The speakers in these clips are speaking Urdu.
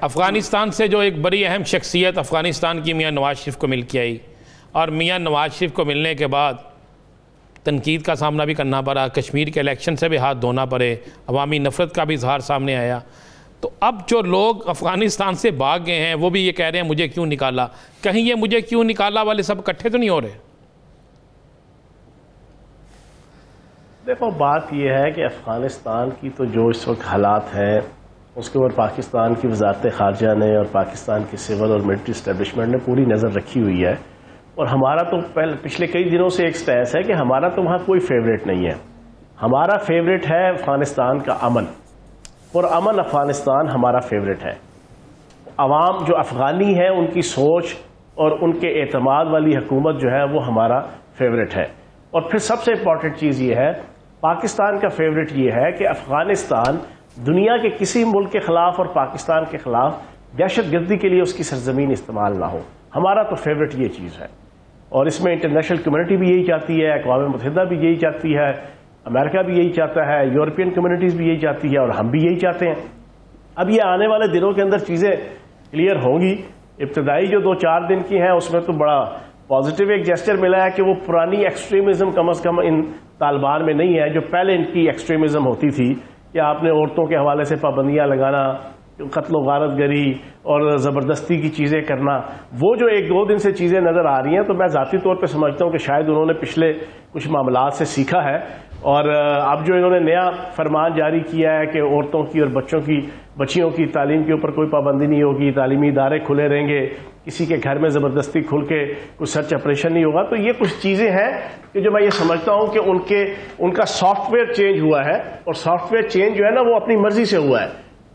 افغانستان سے جو ایک بڑی اہم شخصیت افغانستان کی میاں نواز شریف کو مل کے آئی، اور میاں نواز شریف کو ملنے کے بعد تنقید کا سامنا بھی کرنا پڑا، کشمیر کے الیکشن سے بھی ہاتھ دھونا پڑے، عوامی نفرت کا بھی اظہار سامنے آیا، تو اب جو لوگ افغانستان سے بھاگ گئے ہیں وہ بھی یہ کہہ رہے ہیں مجھے کیوں نکالا؟ کہیں یہ مجھے کیوں نکالا والے سب اکٹھے تو نہیں ہو رہے؟ دیکھو بات یہ ہے کہ افغانستان کی تو جو اس وقت حالات ہیں اس کے اوپر پاکستان کی وزارت خارجہ نے اور پاکستان کی سول اور ملٹری اسٹیبلشمنٹ نے پوری نظر رکھی ہوئی ہے، اور ہمارا تو پچھلے کئی دنوں سے ایک سٹینس ہے کہ ہمارا تو وہاں کوئی فیوریٹ نہیں ہے. ہمارا فیوریٹ ہے افغانستان کا امن، اور امن افغانستان ہمارا فیوریٹ ہے. عوام جو افغانی ہے ان کی سوچ اور ان کے اعتماد والی حکومت جو ہے وہ ہمارا فیوریٹ ہے. اور پھر سب سے امپورٹنٹ چیز یہ ہے، پاکستان کا فیوریٹ یہ ہے کہ افغانستان دنیا کے کسی ملک کے خلاف اور پاکستان کے خلاف دہشت گردی کے لیے اس کی سرزمین استعمال نہ ہو. ہمارا تو فیوریٹ یہ چیز ہے، اور اس میں انٹرنیشنل کمیونٹی بھی یہی چاہتی ہے، اقوام متحدہ بھی یہی چاہتی ہے، امریکہ بھی یہی چاہتا ہے، یورپین کمیونٹیز بھی یہی چاہتی ہے، اور ہم بھی یہی چاہتے ہیں. اب یہ آنے والے دنوں کے اندر چیزیں کلیئر ہوں گی. ابتدائی جو 2-4 دن کی ہیں اس میں تو بڑا پازیٹیو ایک جیسچر ملا ہے کہ وہ پرانی ایکسٹریمزم کم از کم ان طالبان میں نہیں ہے جو پہلے ان کی ایکسٹریمزم ہوتی تھی کہ آپ نے عورتوں کے حوالے سے پابندیاں لگانا، قتل و غارت گری اور زبردستی کی چیزیں کرنا. وہ جو 1-2 دن سے چیزیں نظر آ رہی ہیں تو میں ذاتی طور پہ سمجھتا ہوں کہ شاید انہوں نے پچھلے کچھ معاملات سے سیکھا ہے، اور اب جو انہوں نے نیا فرمان جاری کیا ہے کہ عورتوں کی اور بچیوں کی تعلیم کے اوپر کوئی پابندی نہیں ہوگی، تعلیمی ادارے کھلے رہیں گے، کسی کے گھر میں زبردستی کھل کے کوئی سرچ آپریشن نہیں ہوگا. تو یہ کچھ چیزیں ہیں کہ جو میں یہ سمجھتا ہوں کہ ان کا سافٹ ویئر چینج ہوا ہے، اور سافٹ ویئر چینج جو ہے نا وہ اپنی مرضی سے ہوا ہے.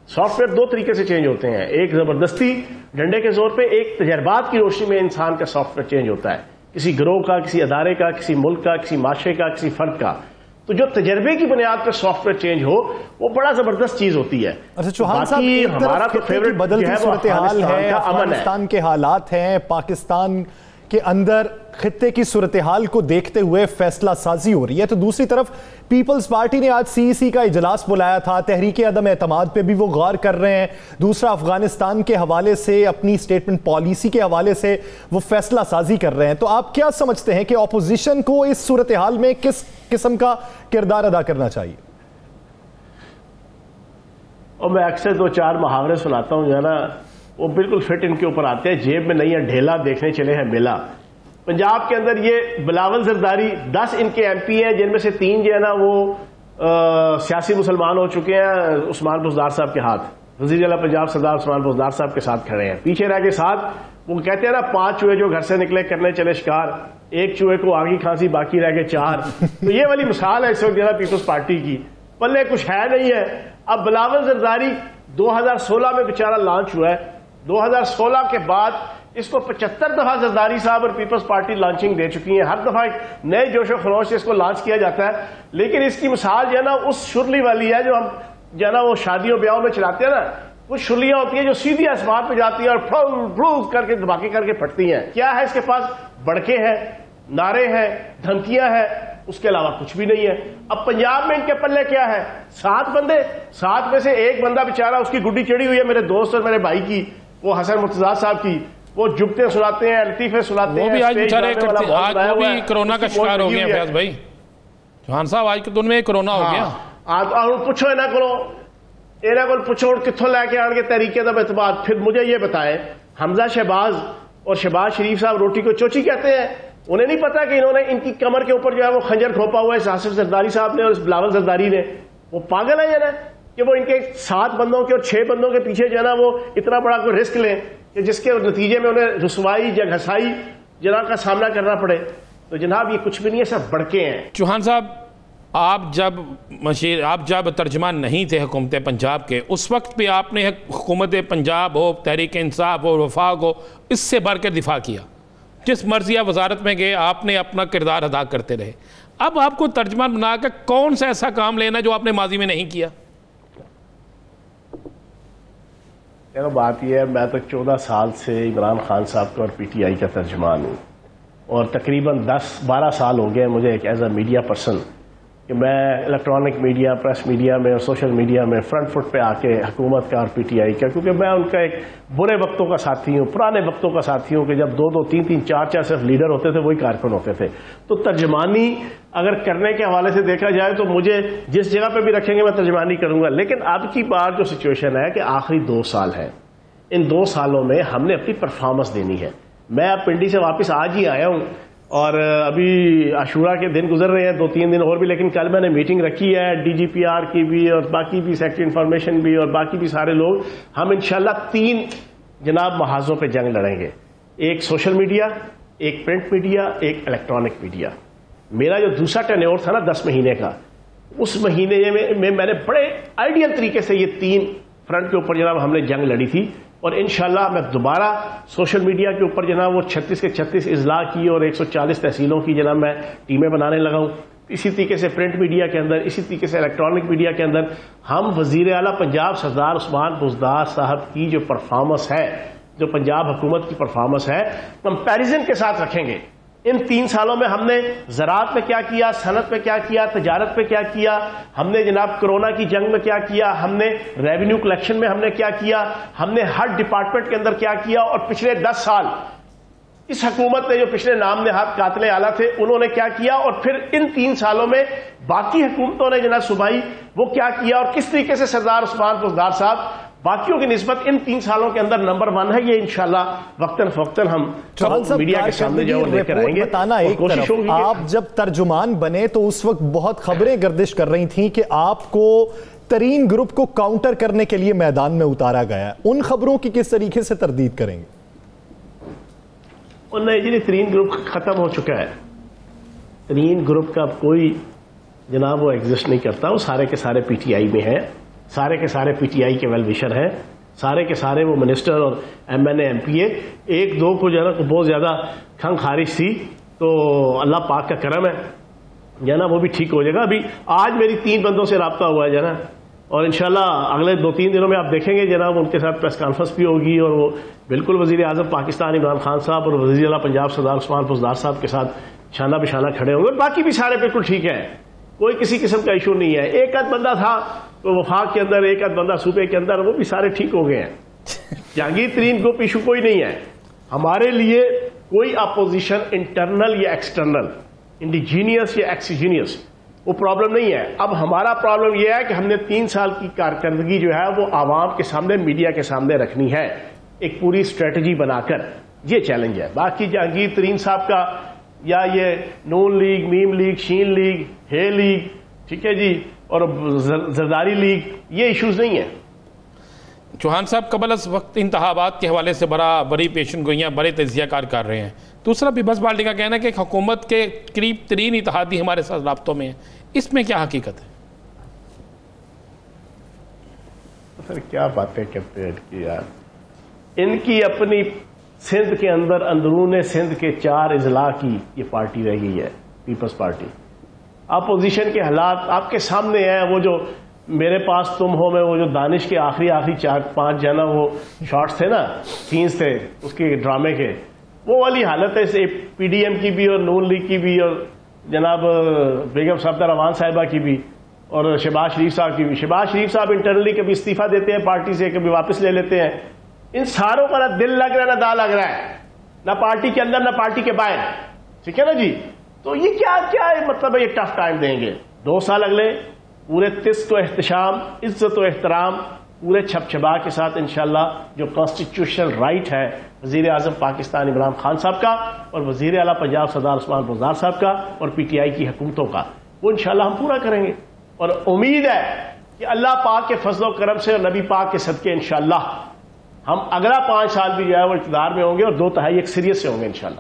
سافٹ ویئر 2 طریقے سے چینج ہوتے ہیں، ایک زبردستی ڈنڈے کے زور پہ، ایک تجربات کی روشنی میں انسان کا سافٹ ویئر چینج ہوتا ہے، کسی گروہ کا، کسی ادارے کا، کسی ملک کا، کسی معاشرے کا، کسی فرد کا. تو جو تجربے کی بنیاد پر سافٹ ویئر چینج ہو وہ بڑا زبردست چیز ہوتی ہے. اچھا چوہان صاحب، ایک طرف خطے کی بدلتی صورتحال ہے، افغانستان کے حالات ہیں، پاکستان کے اندر خطے کی صورتحال کو دیکھتے ہوئے فیصلہ سازی ہو رہی ہے، تو دوسری طرف پیپلز پارٹی نے آج CEC کا اجلاس بلایا تھا، تحریک عدم اعتماد پہ بھی وہ غور کر رہے ہیں. دوسرا افغانستان کے حوالے سے، اپنی اسٹیٹمنٹ پالیسی کے حوالے سے وہ فیصلہ سازی کر رہے ہیں. تو آپ کیا سمجھتے ہیں کہ اپوزیشن کو اس صورتحال میں کس قسم کا کردار ادا کرنا چاہیے؟ اور میں اکثر 2-4 محاورے سناتا ہوں جو ہے نا وہ بالکل فٹ ان کے اوپر آتے ہیں. جیب میں نہیں ہے ڈھیلا، دیکھنے چلے ہیں میلہ. پنجاب کے اندر یہ بلاول زرداری 10 ان کے MP ہیں، جن میں سے 3 جو ہے نا وہ سیاسی مسلمان ہو چکے ہیں. عثمان بزدار صاحب کے ہاتھ، وزیر اعلیٰ پنجاب سردار عثمان بزدار صاحب کے ساتھ کھڑے ہیں. پیچھے رہ کے ساتھ وہ کہتے ہیں نا 5 چوہے جو گھر سے نکلے کرنے چلے شکار، 1 چوہے کو آگی کھانسی باقی رہ گئے 4. تو یہ والی مثال ہے اس وقت پیپلز پارٹی کی. پلے کچھ ہے نہیں ہے. اب بلاول زرداری 2016 میں بیچارہ لانچ ہوا ہے. 2016 کے بعد اس کو 75 دفعہ زرداری صاحب اور پیپلز پارٹی لانچنگ دے چکی ہیں. ہر دفعہ ایک نئے جوش و خروش سے اس کو لانچ کیا جاتا ہے. لیکن اس کی مثال جو ہے نا اس شرلی والی ہے جو ہم جو ہے نا وہ شادیوں بیاہوں میں چلاتے ہیں نا. کچھ شرلیاں ہوتی ہیں جو سیدھی آسمان پہ جاتی ہیں اور پھل کر کے دھماکے کر کے پھٹتی ہیں. کیا ہے اس کے پاس؟ بڑکے ہیں، نعرے ہیں، دھمکیاں ہیں، اس کے علاوہ کچھ بھی نہیں ہے. اب پنجاب میں ان کے پلے کیا ہے؟ 7 بندے، 7 میں سے ایک بندہ بیچارہ اس کی گڈی چڑھی ہوئی ہے میرے دوست اور میرے بھائی کی، وہ حسن مرتضیٰ صاحب کی. وہ جبتے سناتے ہیں، لطیفے سناتے ہیں. وہ بھی آج بیچارے آج وہ بھی کرونا کا شکار ہو گئے ہیں فیاض بھائی. چوہان صاحب آج کے دن میں کرونا ہو گیا. اور پوچھو نہ کرو، اینا کو پوچھو کتوں لے کے آن کے تحریک عدم اعتماد. پھر مجھے یہ بتائیں، حمزہ شہباز اور شہباز شریف صاحب روٹی کو چوچی کہتے ہیں. انہیں نہیں پتا کہ انہوں نے ان کی کمر کے اوپر جو ہے وہ خنجر کھوپا ہوا ہے آصف زرداری صاحب نے اور اس بلاول زرداری نے. وہ پاگل ہے نا کہ وہ ان کے 7 بندوں کے اور 6 بندوں کے پیچھے جو ہے نا وہ اتنا بڑا کوئی رسک لیں کہ جس کے نتیجے میں انہیں رسوائی یا گھسائی جناب کا سامنا کرنا پڑے. تو جناب یہ کچھ بھی نہیں ہے، سب بڑکے ہیں. چوہان صاحب آپ جب ترجمان نہیں تھے حکومت پنجاب کے، اس وقت بھی آپ نے حکومت پنجاب ہو، تحریک انصاف ہو، وفاق ہو، اس سے بڑھ کر دفاع کیا. جس مرضی آپ وزارت میں گئے آپ نے اپنا کردار ادا کرتے رہے. اب آپ کو ترجمان بنا کر کون سا ایسا کام لینا جو آپ نے ماضی میں نہیں کیا؟ بات یہ ہے، میں تو 14 سال سے عمران خان صاحب کا اور PTI کا ترجمان ہوں، اور تقریباً 10-12 سال ہو گئے مجھے ایک ایز اے میڈیا پرسن کہ میں الیکٹرانک میڈیا، پریس میڈیا میں اور سوشل میڈیا میں فرنٹ فٹ پہ آ کے حکومت کا اور پی ٹی آئی کا، کیونکہ میں ان کا ایک برے وقتوں کا ساتھی ہوں، پرانے وقتوں کا ساتھی ہوں، کہ جب 2-2 3-3 4-4 صرف لیڈر ہوتے تھے، وہی کارکن ہوتے تھے. تو ترجمانی اگر کرنے کے حوالے سے دیکھا جائے تو مجھے جس جگہ پہ بھی رکھیں گے میں ترجمانی کروں گا. لیکن اب کی بار جو سچویشن ہے کہ آخری 2 سال ہے، ان 2 سالوں میں ہم نے اپنی پرفارمنس دینی ہے. میں اب پنڈی سے واپس آج ہی آیا ہوں اور ابھی عاشورہ کے دن گزر رہے ہیں، 2-3 دن اور بھی، لیکن کل میں نے میٹنگ رکھی ہے ڈی جی پی آر کی بھی اور باقی بھی سیکٹری انفارمیشن بھی اور باقی بھی سارے لوگ. ہم انشاءاللہ 3 جناب محاذوں پہ جنگ لڑیں گے. ایک سوشل میڈیا، ایک پرنٹ میڈیا، ایک الیکٹرانک میڈیا. میرا جو دوسرا ٹینیور تھا نا 10 مہینے کا، اس مہینے میں نے بڑے آئیڈیل طریقے سے یہ 3 فرنٹ کے اوپر جناب ہم نے جنگ لڑی تھی. اور انشاءاللہ میں دوبارہ سوشل میڈیا کے اوپر جناب وہ 36 کے 36 اضلاع کی اور 140 تحصیلوں کی جناب میں ٹیمیں بنانے لگا ہوں. اسی طریقے سے پرنٹ میڈیا کے اندر، اسی طریقے سے الیکٹرانک میڈیا کے اندر ہم وزیر اعلیٰ پنجاب سردار عثمان بزدار صاحب کی جو پرفارمنس ہے، جو پنجاب حکومت کی پرفارمنس ہے، کمپیریزن کے ساتھ رکھیں گے. ان 3 سالوں میں ہم نے زراعت میں کیا کیا، صنعت میں کیا کیا، تجارت میں کیا کیا، ہم نے جناب کرونا کی جنگ میں کیا کیا، ہم نے ریونیو کلیکشن میں ہم نے کیا کیا، ہم نے ہر ڈپارٹمنٹ کے اندر کیا کیا، اور پچھلے 10 سال اس حکومت نے جو پچھلے نام نہاد قاتل اعلیٰ تھے انہوں نے کیا کیا، اور پھر ان 3 سالوں میں باقی حکومتوں نے جناب صوبائی وہ کیا کیا، اور کس طریقے سے سردار عثمان بزدار صاحب باقیوں کی نسبت ان 3 سالوں کے اندر نمبر 1 ہے. یہ انشاءاللہ وقتاً فوقتاً ہم میڈیا کے سامنے جو لے کر آئیں گے. کوشش ہوگی. آپ جب ترجمان بنے تو اس وقت بہت خبریں گردش کر رہی تھیں کہ آپ کو ترین گروپ کو کاؤنٹر کرنے کے لیے میدان میں اتارا گیا. ان خبروں کی کس طریقے سے تردید کریں گے؟ نہیں، ترین گروپ ختم ہو چکا ہے. ترین گروپ کا اب کوئی جناب وہ ایگزسٹ نہیں کرتا. وہ سارے کے سارے پی ٹی آئی میں ہیں، سارے کے سارے پی ٹی آئی کے ویل وشر ہیں، سارے کے سارے وہ منسٹر اور M N A M P A. 1-2 کو جو ہے نا بہت زیادہ کھنگ خارش تھی، تو اللہ پاک کا کرم ہے جو ہے نا وہ بھی ٹھیک ہو جائے گا. ابھی آج میری 3 بندوں سے رابطہ ہوا ہے جو ہے نا، اور انشاءاللہ اگلے 2-3 دنوں میں آپ دیکھیں گے جناب ان کے ساتھ پریس کانفرنس بھی ہوگی، اور وہ بالکل وزیر اعظم پاکستان عمران خان صاحب اور وزیر اعلیٰ پنجاب سردار عثمان بزدار صاحب کے ساتھ شانہ بشانہ کھڑے ہوں گے. باقی بھی سارے بالکل ٹھیک ہیں، کوئی کسی قسم کا ایشو نہیں ہے. ایک آدھ بندہ تھا تو وفاق کے اندر، ایک آدھ بندہ صوبے کے اندر، وہ بھی سارے ٹھیک ہو گئے ہیں. جہانگیر ترین گروپ ایشو کوئی نہیں ہے ہمارے لیے. کوئی اپوزیشن انٹرنل یا ایکسٹرنل، انڈیجینئس یا ایکسیجینئس، وہ پرابلم نہیں ہے. اب ہمارا پرابلم یہ ہے کہ ہم نے 3 سال کی کارکردگی جو ہے وہ عوام کے سامنے، میڈیا کے سامنے رکھنی ہے، ایک پوری اسٹریٹجی بنا کر. یہ چیلنج ہے. باقی جہانگیر ترین صاحب کا یا یہ نون لیگ، میم لیگ، شین لیگ، ہے لیگ، ٹھیک ہے جی، اور زرداری لیگ، یہ ایشوز نہیں ہیں. چوہان صاحب قبل از وقت انتخابات کے حوالے سے بڑی پیشن گوئیاں، بڑے تجزیہ کار کر رہے ہیں. دوسرا پیپلز پارٹی کا کہنا ہے کہ حکومت کے قریب ترین اتحادی ہمارے ساتھ رابطوں میں ہیں. اس میں کیا حقیقت ہے؟ سر کیا باتیں کرتے ہیں کہ یار، ان کی اپنی سندھ کے اندر اندرون سندھ کے 4 اضلاع کی یہ پارٹی رہ گئی ہے پیپلز پارٹی. اپوزیشن کے حالات آپ کے سامنے ہیں. وہ جو میرے پاس تم ہو میں، وہ جو دانش کے آخری 4-5 جو ہے نا وہ شارٹس تھے نا، سینز تھے اس کے ڈرامے کے، وہ والی حالت ہے پی ڈی ایم کی بھی اور نون لیگ کی بھی اور جناب بیگم صاحبہ روان صاحبہ کی بھی اور شہباز شریف صاحب کی بھی. شہباز شریف صاحب انٹرنلی کبھی استعفیٰ دیتے ہیں پارٹی سے، کبھی واپس لے لیتے ہیں. ان ساروں کا نہ دل لگ رہا ہے نہ دا لگ رہا ہے، نہ پارٹی کے اندر نہ پارٹی کے باہر. ٹھیک ہے نا جی. تو یہ کیا مطلب ہے؟ یہ ٹف ٹائم دیں گے 2 سال اگلے پورے تست و احتشام، عزت و احترام، پورے چھپ چھپا کے ساتھ انشاءاللہ جو کانسٹیٹیوشنل رائٹ ہے وزیر اعظم پاکستان عمران خان صاحب کا اور وزیر اعلیٰ پنجاب سردار عثمان بزدار صاحب کا اور پی ٹی آئی کی حکومتوں کا، وہ انشاءاللہ ہم پورا کریں گے. اور امید ہے کہ اللہ پاک کے فضل و کرم سے اور نبی پاک کے صدقے انشاءاللہ ہم اگلا 5 سال بھی جو ہے وہ اقتدار میں ہوں گے اور 2 تہائی ایک سیریس سے ہوں گے انشاءاللہ.